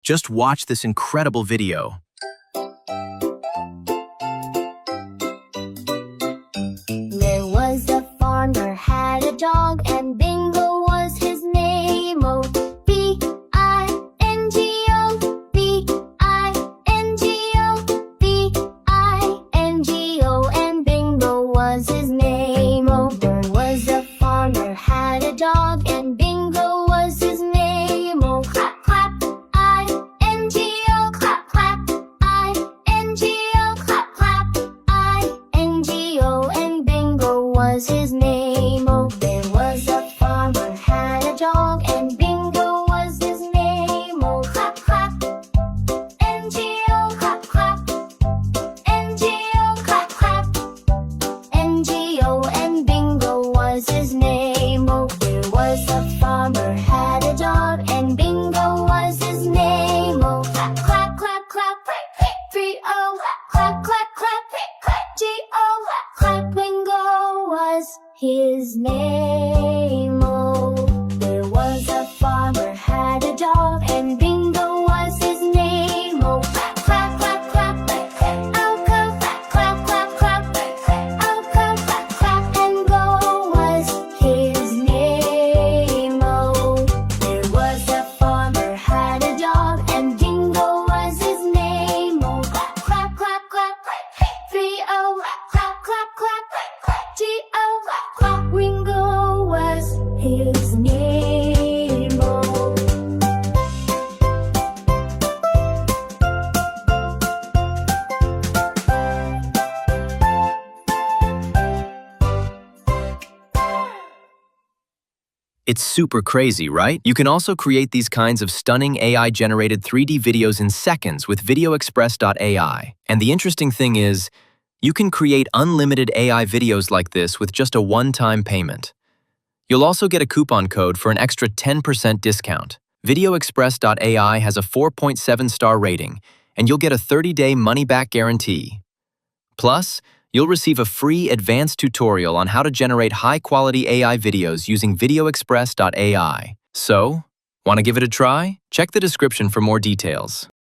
Just watch this incredible video. There was a farmer had a dog, and Bingo was his name. Oh, B-I-N-G-O, B-I-N-G-O, B-I-N-G-O, and Bingo was his name. Oh, there was a farmer had a dog, and Bingo was his name. Oh, clap, clap, I-N-G-O, clap, clap, I-N-G-O, clap, clap, I-N-G-O, and Bingo was his name. Oh, there was a farmer had a dog, and Bingo was his name. Oh, clap, clap, N-G-O, clap, clap, N-G-O, clap, clap, N-G-O, and Bingo was his name. Oh, there was a farmer had a dog, and Bingo was his name. Oh, clap, clap, clap, clap, G-O, clap, clap, clap, G-O, clap, Bingo was his name. Oh, there was a farmer had a dog, and Bingo was his name. Oh, clap, clap, clap, clap, oh, clap, clap, clap, clap, oh, clap, clap, clap, and Go was his name. Oh, there was a farmer had a dog, and Dingo was his name. Oh, clap, clap, clap, clap, V-O, clap, clap, clap, G-O, clap, Ringo was his name. Oh. It's super crazy, right? You can also create these kinds of stunning AI-generated 3D videos in seconds with VideoExpress.AI. And the interesting thing is, you can create unlimited AI videos like this with just a one-time payment. You'll also get a coupon code for an extra 10% discount. VideoExpress.AI has a 4.7-star rating, and you'll get a 30-day money-back guarantee. Plus, you'll receive a free advanced tutorial on how to generate high-quality AI videos using VideoExpress.AI. So, want to give it a try? Check the description for more details.